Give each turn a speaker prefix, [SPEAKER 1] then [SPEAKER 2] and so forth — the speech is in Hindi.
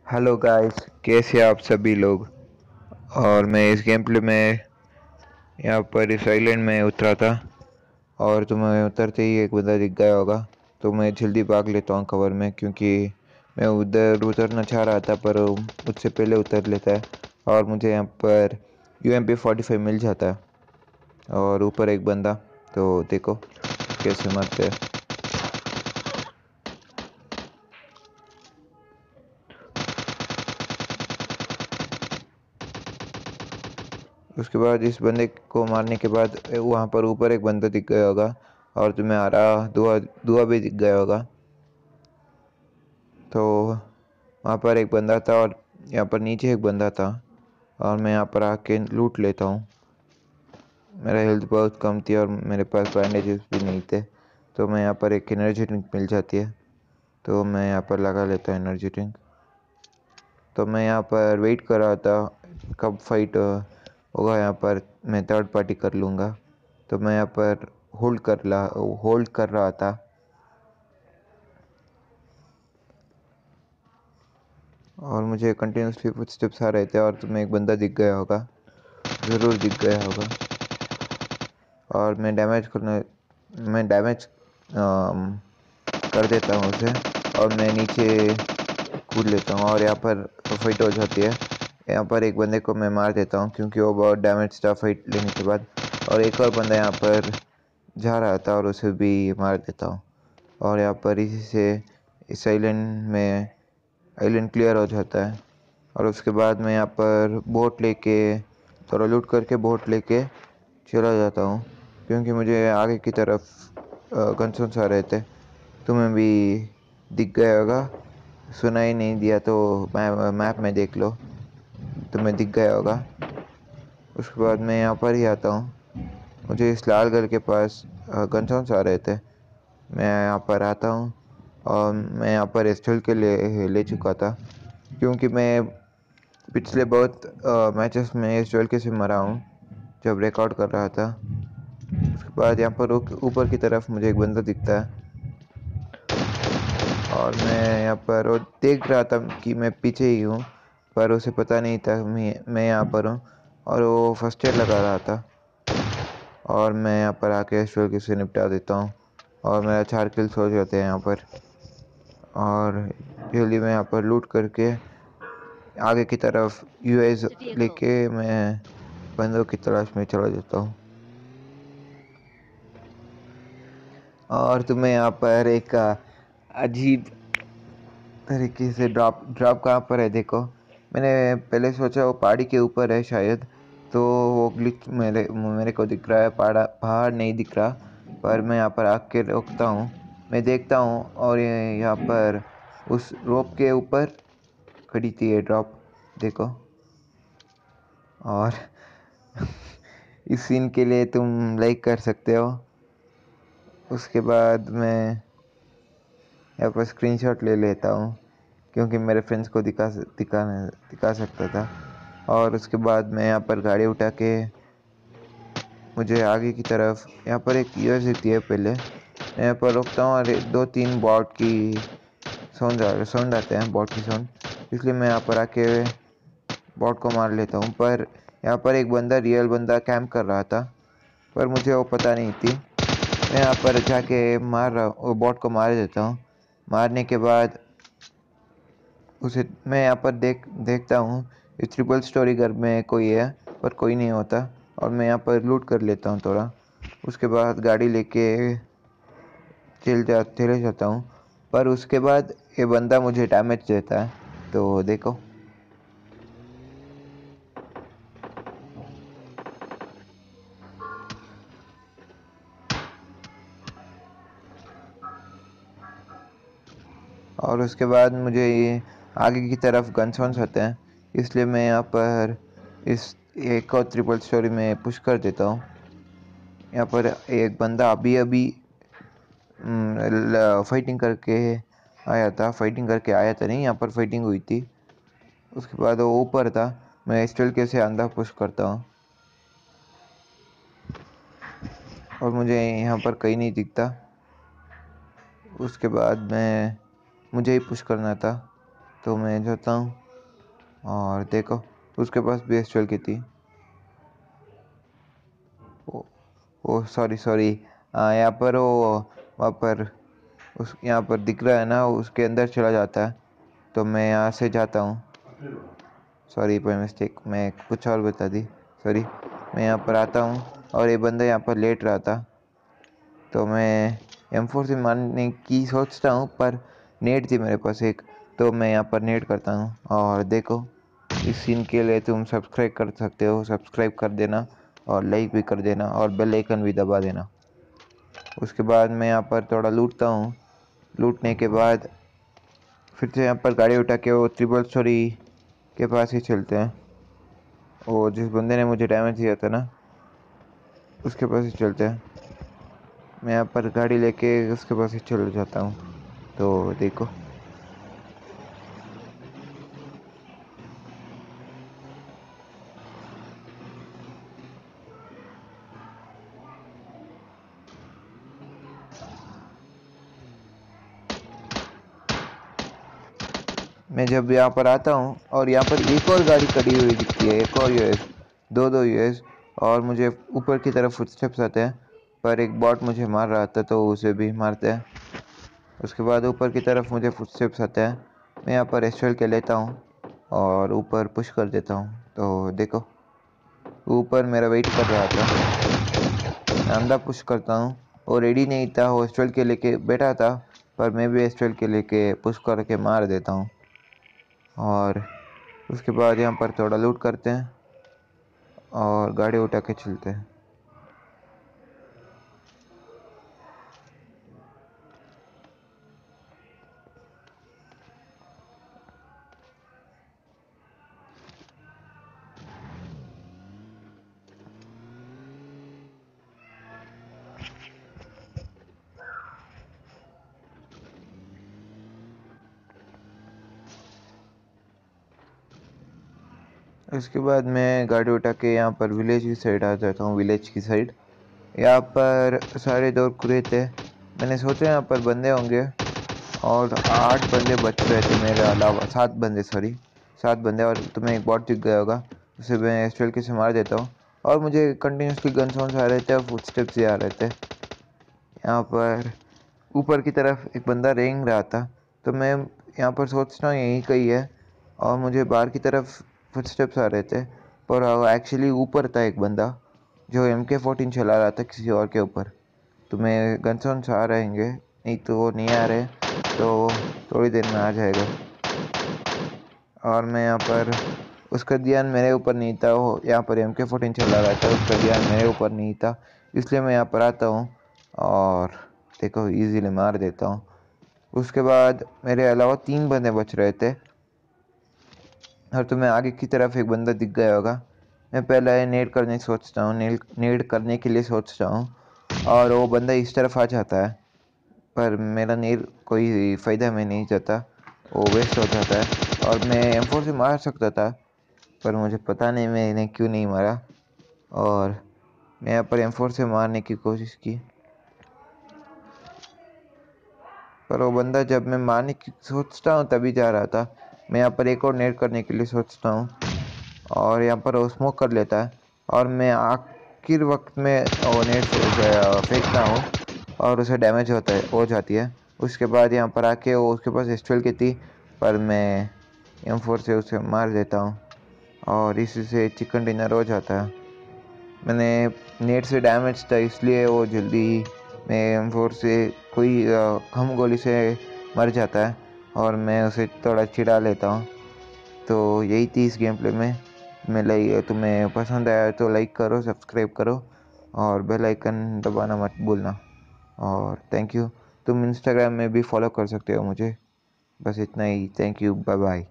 [SPEAKER 1] हेलो गाइस, कैसे आप सभी लोग। और मैं इस गेम प्ले में यहाँ पर इस आइलैंड में उतरा था और तुम्हें उतरते ही एक बंदा दिख गया होगा। तो मैं जल्दी भाग लेता हूँ कवर में, क्योंकि मैं उधर उतरना चाह रहा था पर मुझसे पहले उतर लेता है और मुझे यहाँ पर UMP-45 मिल जाता है। और ऊपर एक बंदा, तो देखो कैसे मरते हैं। उसके बाद इस बंदे को मारने के बाद वहाँ पर ऊपर एक बंदा दिख गया होगा और तुम्हें हरा धुआं धुआं भी दिख गया होगा। तो वहाँ पर एक बंदा था और यहाँ पर नीचे एक बंदा था और मैं यहाँ पर आके लूट लेता हूँ। मेरा हेल्थ बहुत कम थी और मेरे पास बैंडेजेस भी नहीं थे, तो मैं यहाँ पर एक एनर्जी ड्रिंक मिल जाती है, तो मैं यहाँ पर लगा लेता हूँ एनर्जी ड्रिंक। तो मैं यहाँ पर वेट कर रहा था कब फाइट होगा। यहाँ पर मैं थर्ड पार्टी कर लूँगा, तो मैं यहाँ पर होल्ड कर रहा था। और मुझे कंटिन्यूसली फुटस्टेप्स आ रहे थे और तुम्हें एक बंदा दिख गया होगा, ज़रूर दिख गया होगा। और मैं डैमेज कर देता हूँ उसे और मैं नीचे कूद लेता हूँ और यहाँ पर फाइट हो जाती है। यहाँ पर एक बंदे को मैं मार देता हूँ क्योंकि वो बहुत डैमेज था फाइट लेने के बाद। और एक और बंदा यहाँ पर जा रहा था और उसे भी मार देता हूँ। और यहाँ पर इसी से इस आइलैंड क्लियर हो जाता है। और उसके बाद मैं यहाँ पर बोट लेके थोड़ा लूट करके बोट लेके चला जाता हूँ, क्योंकि मुझे आगे की तरफ कंसर्न्स आ रहे थे। तुम्हें भी दिख गया होगा, सुना ही नहीं दिया तो मैप में देख लो, तुम्हें दिख गया होगा। उसके बाद मैं यहाँ पर ही आता हूँ। मुझे इस लाल घर के पास कंसर्न्स आ रहे थे। मैं यहाँ पर आता हूँ और मैं यहाँ पर एस्टल के ले चुका था, क्योंकि मैं पिछले बहुत मैचेस में इस के से मरा हूँ जब रिकॉर्ड कर रहा था। उसके बाद यहाँ पर ऊपर की तरफ मुझे एक बंदा दिखता है और मैं यहाँ पर वो देख रहा था कि मैं पीछे ही हूँ, पर उसे पता नहीं था मैं यहाँ पर हूँ। और वो फर्स्ट एड लगा रहा था और मैं यहाँ पर आके एस्ट्रोल से निपटा देता हूँ और मेरा 4 किल्स हो जाते हैं यहाँ पर। और जल्दी मैं यहाँ पर लूट करके आगे की तरफ यूएस लेके मैं बंदों की तलाश में चला जाता हूँ। और तुम्हें यहाँ पर एक अजीब तरीके से ड्रॉप ड्रॉप कहाँ पर है देखो। मैंने पहले सोचा वो पहाड़ी के ऊपर है शायद, तो वो ग्लिच मेरे को दिख रहा है, पहाड़ नहीं दिख रहा। पर मैं यहाँ पर आके रोकता हूँ, मैं देखता हूँ और यहाँ पर उस रोप के ऊपर खड़ी थी ये ड्रॉप, देखो। और इस सीन के लिए तुम लाइक कर सकते हो। उसके बाद मैं यहाँ पर स्क्रीनशॉट ले लेता हूँ, क्योंकि मेरे फ्रेंड्स को दिखा सकता था। और उसके बाद मैं यहाँ पर गाड़ी उठा के मुझे आगे की तरफ यहाँ पर एक यूएस दिखती है। पहले मैं यहाँ पर रुकता हूँ और 2-3 बॉट की साउंड आते हैं, बॉट की साउंड, इसलिए मैं यहाँ पर आके बॉट को मार लेता हूँ। पर यहाँ पर एक बंदा रियल बंदा कैंप कर रहा था, पर मुझे वो पता नहीं थी। मैं यहाँ पर जाके वो बॉट को मार देता हूँ। मारने के बाद उसे मैं यहाँ पर देखता हूँ इस ट्रिपल स्टोरी घर में कोई है, पर कोई नहीं होता और मैं यहाँ पर लूट कर लेता हूँ थोड़ा। उसके बाद गाड़ी लेके चले जाता हूँ, पर उसके बाद ये बंदा मुझे डैमेज देता है, तो देखो। और उसके बाद मुझे ये आगे की तरफ गन्स होते हैं, इसलिए मैं यहाँ पर इस एक और ट्रिपल स्टोरी में पुश कर देता हूँ। यहाँ पर एक बंदा अभी अभी फाइटिंग करके आया था, नहीं यहाँ पर फाइटिंग हुई थी। उसके बाद वो ऊपर था, मैं स्टिल के से अंदर पुश करता हूँ और मुझे यहाँ पर कहीं नहीं दिखता। उसके बाद मुझे ही पुश करना था, तो मैं जाता हूँ और देखो उसके पास भी एस्ट्रल की थी। ओ सॉरी सॉरी, यहाँ पर वो वहाँ पर उस यहाँ पर दिख रहा है ना, उसके अंदर चला जाता है। तो मैं यहाँ से जाता हूँ। सॉरी बाय मिस्टेक, मैं कुछ और बता दी, सॉरी। मैं यहाँ पर आता हूँ और ये बंदा यहाँ पर लेट रहा था। तो मैं M4 से मारने की सोचता हूँ, पर नेट थी मेरे पास एक, तो मैं यहाँ पर नेट करता हूँ। और देखो इस सीन के लिए तुम सब्सक्राइब कर सकते हो, सब्सक्राइब कर देना और लाइक भी कर देना और बेल आइकन भी दबा देना। उसके बाद मैं यहाँ पर थोड़ा लूटता हूँ। लूटने के बाद फिर से यहाँ पर गाड़ी उठा के वो ट्रिपल स्टोरी के पास ही चलते हैं। वो जिस बंदे ने मुझे डैमेज दिया था ना, उसके पास ही चलते हैं। मैं यहाँ पर गाड़ी लेके उसके पास ही चल जाता हूँ। तो देखो मैं जब यहाँ पर आता हूँ और यहाँ पर एक और गाड़ी खड़ी हुई दिखती है, एक और यूएस, दो यूएस, और मुझे ऊपर की तरफ फुटस्टेप्स आते हैं। पर एक बॉट मुझे मार रहा था तो उसे भी मारते हैं। उसके बाद ऊपर की तरफ मुझे फुटस्टेप्स आते हैं। मैं यहाँ पर एस्ट्रल के लेता हूँ और ऊपर पुश कर देता हूँ। तो देखो ऊपर मेरा वेट कर रहा था, मैं अंदर पुश करता हूँ। वो रेडी नहीं था, वो एस्ट्रल के लेके बैठा था, पर मैं भी एस्ट्रल के लेके पुश करके मार देता हूँ। और उसके बाद यहाँ पर थोड़ा लूट करते हैं और गाड़ी उठा के चलते हैं। उसके बाद मैं गाड़ी उठा के यहाँ पर विलेज की साइड आ जाता हूँ, विलेज की साइड। यहाँ पर सारे दौर खुले थे। मैंने सोचा यहाँ पर बंदे होंगे और 8 बंदे बच रहे थे मेरे अलावा, 7 बंदे, सॉरी 7 बंदे। और तुम्हें एक बॉट दिख गया होगा, उसे मैं एस्ट्रल के से मार देता हूँ। और मुझे कंटिन्यूसली गन साउंड्स आ रहे थे और फुटस्टेप्स भी आ रहे थे। यहाँ पर ऊपर की तरफ एक बंदा रेंग रहा था, तो मैं यहाँ पर सोचता हूँ यहीं कहीं है। और मुझे बाहर की तरफ फुटस्टेप्स आ रहे थे, पर एक्चुअली ऊपर था एक बंदा जो MK14 चला रहा था किसी और के ऊपर। तो मैं गन साउंड्स आ रहेंगे, नहीं तो वो नहीं आ रहे, तो थोड़ी देर में आ जाएगा। और मैं यहाँ पर, उसका ध्यान मेरे ऊपर नहीं था, वो यहाँ पर MK14 चला रहा था, उसका ध्यान मेरे ऊपर नहीं था, इसलिए मैं यहाँ पर आता हूँ और देखो इजीली मार देता हूँ। उसके बाद मेरे अलावा 3 बंदे बच रहे थे और तुम्हें आगे की तरफ एक बंदा दिख गया होगा। मैं पहले नेड करने सोचता हूँ, नेड करने के लिए सोचता हूँ और वो बंदा इस तरफ आ जाता है, पर मेरा नेड कोई फ़ायदा में नहीं जाता, वो वेस्ट हो जाता है। और मैं M4 से मार सकता था, पर मुझे पता नहीं मैंने क्यों नहीं मारा। और मैं यहाँ पर M4 से मारने की कोशिश की, पर वो बंदा जब मैं मारने की सोचता हूँ तभी जा रहा था। मैं यहाँ पर एक और नेट करने के लिए सोचता हूँ और यहाँ पर वो स्मोक कर लेता है और मैं आखिर वक्त में वो नेट फेंकता हूँ और उसे डैमेज होता है, हो जाती है। उसके बाद यहाँ पर आके वो, उसके पास एस्ट्रल की थी, पर मैं M4 से उसे मार देता हूँ और इसी से चिकन डिनर हो जाता है। मैंने नेट से डैमेज था इसलिए वो जल्दी मैं M4 से कोई कम गोली से मर जाता है और मैं उसे थोड़ा चिढ़ा लेता हूँ। तो यही थी इस गेम प्ले में। तुम्हें पसंद आया तो लाइक करो, सब्सक्राइब करो और बेल आइकन दबाना मत भूलना। और थैंक यू। तुम इंस्टाग्राम में भी फॉलो कर सकते हो मुझे। बस इतना ही, थैंक यू, बाय बाय।